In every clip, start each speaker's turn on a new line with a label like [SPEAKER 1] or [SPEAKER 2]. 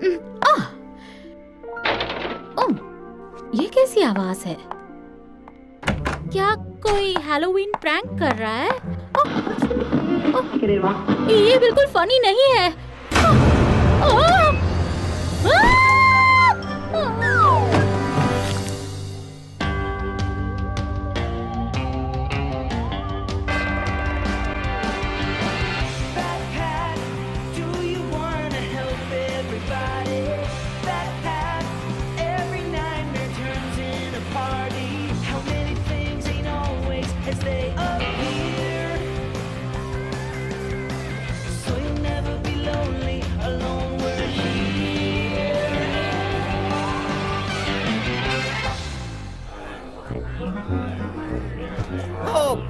[SPEAKER 1] आह! ओह, ये कैसी आवाज है? क्या कोई हैलोवीन प्रैंक कर रहा है? ये बिल्कुल फनी नहीं है।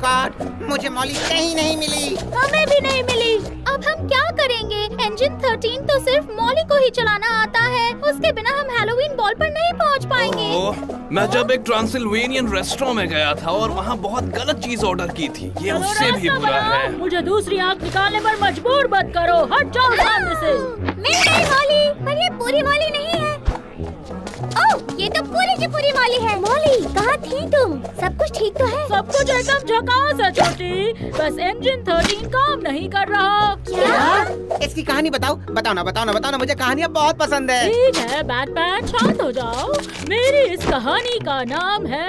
[SPEAKER 2] गॉड, मुझे मॉली कहीं नहीं मिली।
[SPEAKER 1] हमें भी नहीं मिली। अब हम क्या करेंगे? इंजन 13 तो सिर्फ मॉली को ही चलाना आता है। उसके बिना हम हैलोवीन बॉल पर नहीं पहुंच पाएंगे।
[SPEAKER 3] मैं जब एक ट्रांसिल्वेनियन रेस्टोरेंट में गया था और वहाँ बहुत गलत चीज ऑर्डर की थी। ये उससे भी बुरा है।
[SPEAKER 4] मुझे दूसरी आंख निकालने पर मजबूर मत करो। हट जाओ सामने से।
[SPEAKER 1] मिल गई मॉली, पर ये पूरी मॉली नहीं है। ओह, ये तो पूरी की पूरी मॉली है। मॉली, कहाँ थी तुम? सब कुछ ठीक तो है?
[SPEAKER 4] सब कुछ एकदम झकास है छोटी। बस इंजन 13 काम नहीं कर रहा।
[SPEAKER 2] क्या? इसकी कहानी बताओ ना, मुझे कहानियाँ बहुत पसंद है।
[SPEAKER 4] ठीक है बैटमैन, शांत हो जाओ। मेरी इस कहानी का नाम है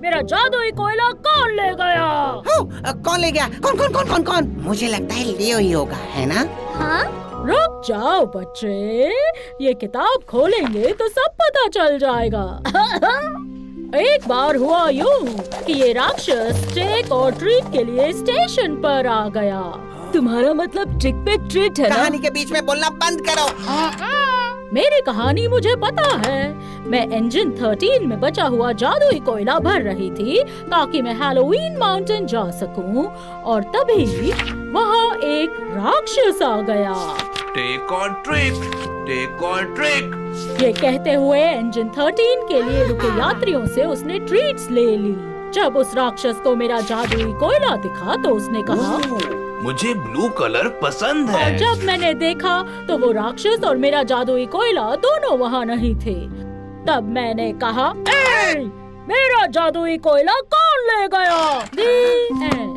[SPEAKER 4] मेरा जादुई कोयला कौन ले गया।
[SPEAKER 2] कौन ले गया? कौन? मुझे लगता है लियो ही होगा, है ना?
[SPEAKER 1] हाँ?
[SPEAKER 4] रुक जाओ बच्चे, ये किताब खोलेंगे तो सब पता चल जाएगा। एक बार हुआ यूं कि ये राक्षस ट्रिक और ट्रीट के लिए स्टेशन पर आ गया। तुम्हारा मतलब ट्रिक पे ट्रीट है ना?
[SPEAKER 2] कहानी के बीच में बोलना बंद करो।
[SPEAKER 4] मेरी कहानी मुझे पता है। मैं इंजन 13 में बचा हुआ जादुई कोयला भर रही थी ताकि मैं हैलोवीन माउंटेन जा सकूं, और तभी वहाँ एक राक्षस आ गया।
[SPEAKER 3] टेक और ट्रिक।
[SPEAKER 4] ये कहते हुए इंजन 13 के लिए रुके यात्रियों से उसने ट्रीट्स ले ली। जब उस राक्षस को मेरा जादुई कोयला दिखा तो उसने कहा,
[SPEAKER 3] मुझे ब्लू कलर पसंद है।
[SPEAKER 4] और जब मैंने देखा तो वो राक्षस और मेरा जादुई कोयला दोनों वहाँ नहीं थे। तब मैंने कहा, मेरा जादुई कोयला कौन ले गया? The end.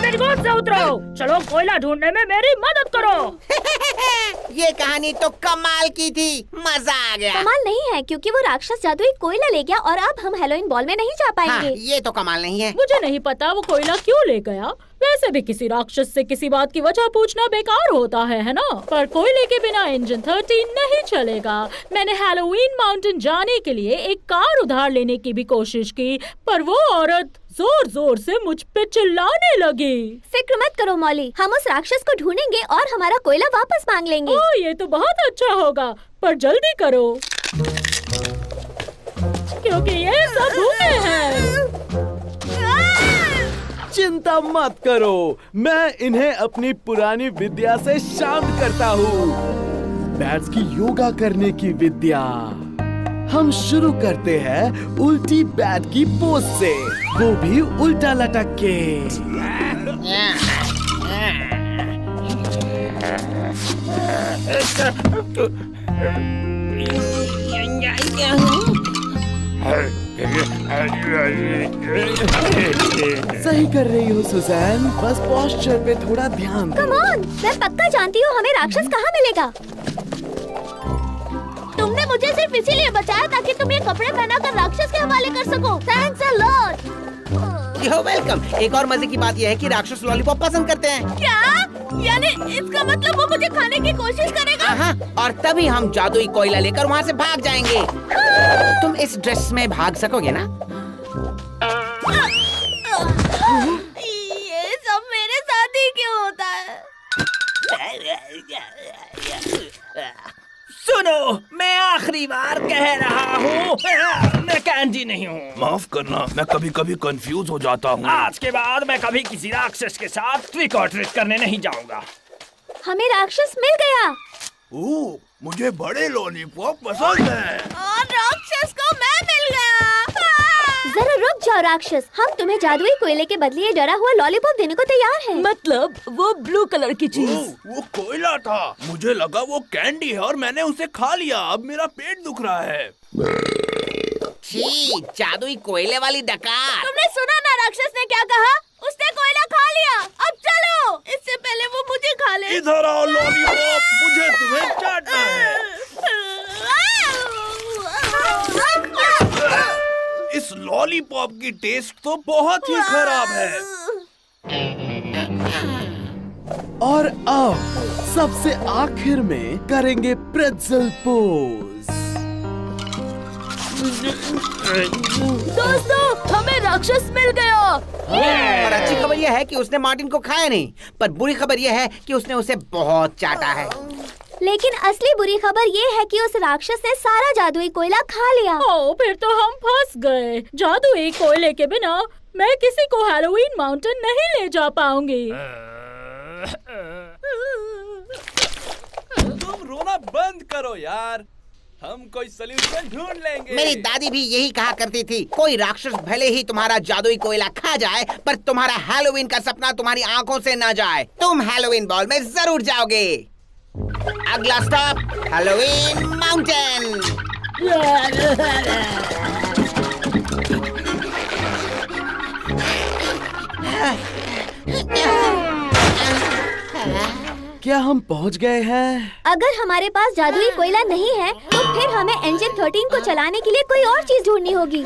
[SPEAKER 4] मेरी गोद से उतरो। चलो कोयला ढूंढने में मेरी मदद करो।
[SPEAKER 2] ये कहानी तो कमाल की थी, मजा आ गया।
[SPEAKER 1] कमाल नहीं है, क्योंकि वो राक्षस जादुई कोयला ले गया और अब हम हैलोवीन बॉल में नहीं जा पाएंगे।
[SPEAKER 2] हाँ, ये तो कमाल नहीं है।
[SPEAKER 4] मुझे नहीं पता वो कोयला क्यों ले गया। वैसे भी किसी राक्षस से किसी बात की वजह पूछना बेकार होता है ना? पर कोयले के बिना इंजन 13 नहीं चलेगा। मैंने हैलोवीन माउंटेन जाने के लिए एक कार उधार लेने की भी कोशिश की, पर वो औरत जोर जोर से मुझ पे चिल्लाने लगी।
[SPEAKER 1] फिक्र मत करो मॉली, हम उस राक्षस को ढूंढेंगे और हमारा कोयला वापस मांग लेंगे।
[SPEAKER 4] ओह, ये तो बहुत अच्छा होगा, पर जल्दी करो क्योंकि ये सब भूखे हैं।
[SPEAKER 5] चिंता मत करो, मैं इन्हें अपनी पुरानी विद्या से शांत करता हूँ। बैट्स की योगा करने की विद्या। हम शुरू करते हैं उल्टी बैट की पोज से, वो भी उल्टा लटक के। सही कर रही हो सुजैन, बस पोस्चर पे थोड़ा ध्यान दो।
[SPEAKER 1] कम ऑन, मैं पक्का जानती हूँ हमें राक्षस कहाँ मिलेगा। तुमने मुझे सिर्फ इसीलिए बचाया ताकि तुम ये कपड़े पहनाकर राक्षस के हवाले कर सको। Thanks a lot.
[SPEAKER 2] You're welcome। एक और मजे की बात यह है कि राक्षस लॉलीपॉप पसंद करते हैं।
[SPEAKER 1] क्या? यानी इसका मतलब वो मुझे खाने की कोशिश करेगा?
[SPEAKER 2] हाँ, और तभी हम जादुई कोयला लेकर वहाँ से भाग जाएंगे। तुम इस ड्रेस में भाग सकोगे ना?
[SPEAKER 1] ये सब मेरे साथ ही क्यों होता है?
[SPEAKER 6] सुनो, मैं आखिरी बार कह रहा हूँ, मैं कैंडी नहीं हूँ।
[SPEAKER 3] माफ करना, मैं कभी कभी कंफ्यूज हो जाता हूँ।
[SPEAKER 6] आज के बाद मैं कभी किसी राक्षस के साथ ट्रिक और ट्रीट करने नहीं जाऊँगा।
[SPEAKER 1] हमें राक्षस मिल गया।
[SPEAKER 3] ओह, मुझे बड़े लॉलीपॉप पसंद है।
[SPEAKER 1] और राक्षस को मैं मिल गया। जरा रुक जाओ राक्षस, हम तुम्हें जादुई कोयले के बदले ये डरा हुआ लॉलीपॉप देने को तैयार हैं।
[SPEAKER 7] मतलब वो ब्लू कलर की चीज।
[SPEAKER 3] वो कोयला था, मुझे लगा वो कैंडी है और मैंने उसे खा लिया। अब मेरा पेट दुख रहा है।
[SPEAKER 2] छी, जादुई कोयले वाली डकार।
[SPEAKER 1] तुमने सुना ना राक्षस ने क्या कहा? उसने कोयला खा लिया। अब चलो, इससे पहले वो मुझे खा ले।
[SPEAKER 3] इधर आओ लॉलीपॉप, मुझे तुम्हें चाटना है। इस लॉलीपॉप की टेस्ट तो बहुत ही खराब है।
[SPEAKER 5] और अब सबसे आखिर में करेंगे प्रेट्ज़ल पोज।
[SPEAKER 7] दोस्तों, हमें राक्षस मिल गया।
[SPEAKER 2] और अच्छी खबर यह है कि उसने मार्टिन को खाया नहीं, पर बुरी खबर यह है कि उसने उसे बहुत चाटा है।
[SPEAKER 1] लेकिन असली बुरी खबर ये है कि उस राक्षस ने सारा जादुई कोयला खा लिया।
[SPEAKER 4] ओ, फिर तो हम फंस गए। जादुई कोयले के बिना मैं किसी को हैलोवीन माउंटेन नहीं ले जा पाऊंगी।
[SPEAKER 5] तुम रोना बंद करो यार, हम कोई सलूशन ढूंढ लेंगे।
[SPEAKER 2] मेरी दादी भी यही कहा करती थी, कोई राक्षस भले ही तुम्हारा जादुई कोयला खा जाए, पर तुम्हारा हैलोवीन का सपना तुम्हारी आंखों से न जाए। तुम हैलोवीन बॉल में जरूर जाओगे। अगला स्टॉप हैलोवीन माउंटेन।
[SPEAKER 5] क्या हम पहुंच गए हैं?
[SPEAKER 1] अगर हमारे पास जादुई कोयला नहीं है, तो फिर हमें इंजन 13 को चलाने के लिए कोई और चीज ढूंढनी होगी।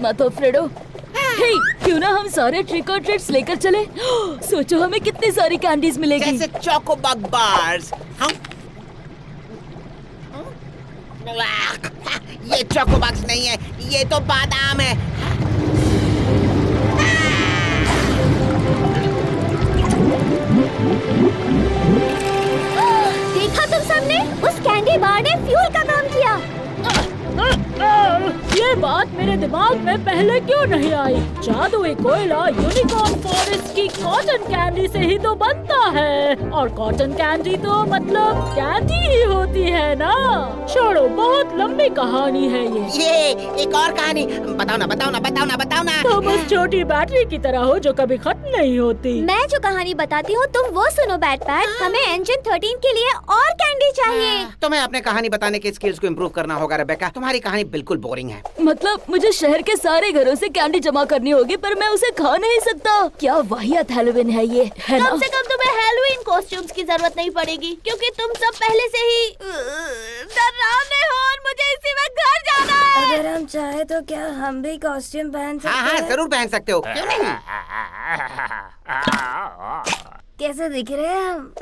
[SPEAKER 7] मत हो फ्रेडो। हे, क्यों ना हम सारे ट्रिक और ट्रीट्स लेकर चले? सोचो हमें कितनी सारी कैंडीज मिलेगी।
[SPEAKER 2] जैसे चोकोबग बार्स। ये चोकोबग्स नहीं है, ये तो बादाम है।
[SPEAKER 1] देखा तुम सबने? उस कैंडी बार ने फ्यूल का काम किया।
[SPEAKER 4] ये बात मेरे दिमाग में पहले क्यों नहीं आई? जादुई कोयला यूनिकॉर्न फॉरेस्ट की कॉटन कैंडी से ही तो बनता है, और कॉटन कैंडी तो मतलब कैंडी ही होती है ना। छोड़ो, बहुत लंबी कहानी है ये।
[SPEAKER 2] एक और कहानी बताओ ना, बताओ ना, बताओ ना, बताओ ना।
[SPEAKER 4] तुम उस छोटी बैटरी की तरह हो जो कभी खत्म नहीं होती।
[SPEAKER 1] मैं जो कहानी बताती हूँ तुम वो सुनो बैटपैट। हमें इंजन 13 के लिए और कैंडी चाहिए।
[SPEAKER 2] तुम्हें अपने कहानी बताने के स्किल्स को इम्प्रूव करना होगा रेबेका। तुम्हारी कहानी बिल्कुल बोरिंग है।
[SPEAKER 7] मतलब मुझे शहर के सारे घरों से कैंडी जमा करनी होगी, पर मैं उसे खा नहीं सकता। क्या वाहियात हैलोवीन है ये, है ना?
[SPEAKER 1] कम से कम तुम्हें हैलोवीन कॉस्ट्यूम्स की जरूरत नहीं पड़ेगी, क्योंकि तुम सब पहले से ही डरावने हो और मुझे इसी में घर जाना है।
[SPEAKER 8] अगर हम चाहे तो क्या हम भी कॉस्ट्यूम पहन सकते
[SPEAKER 2] हाँ,
[SPEAKER 8] हैं?
[SPEAKER 2] जरूर पहन सकते हो, क्यों नहीं?
[SPEAKER 8] कैसे दिख रहे हैं हम?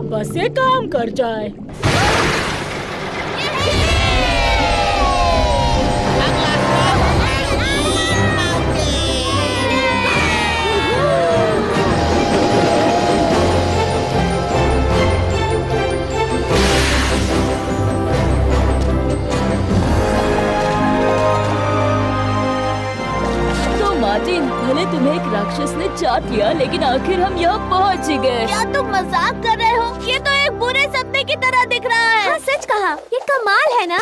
[SPEAKER 4] बस ये काम कर जाए।
[SPEAKER 7] चाट लिया, लेकिन आखिर हम यहाँ पहुँच ही गए।
[SPEAKER 1] क्या तुम मजाक कर रहे हो? ये तो एक बुरे सपने की तरह दिख रहा है। हाँ, सच कहा, ये कमाल है ना।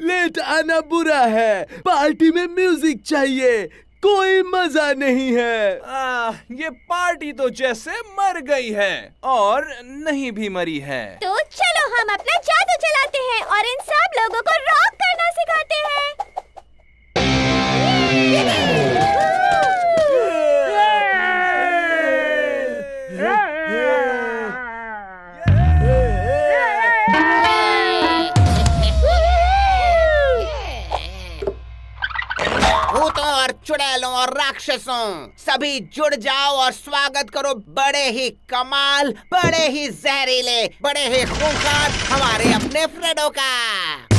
[SPEAKER 5] लेट आना बुरा है, पार्टी में म्यूजिक चाहिए, कोई मजा नहीं है।
[SPEAKER 3] ये पार्टी तो जैसे मर गई है और नहीं भी मरी है।
[SPEAKER 1] तो चलो हम अपना जादू चलाते हैं और इन सब लोगों को रॉक करना सिखाते हैं।
[SPEAKER 2] भूतों और चुड़ैलों और राक्षसों, सभी जुड़ जाओ और स्वागत करो बड़े ही कमाल, बड़े ही जहरीले, बड़े ही खूंखार हमारे अपने फ्रेडो का।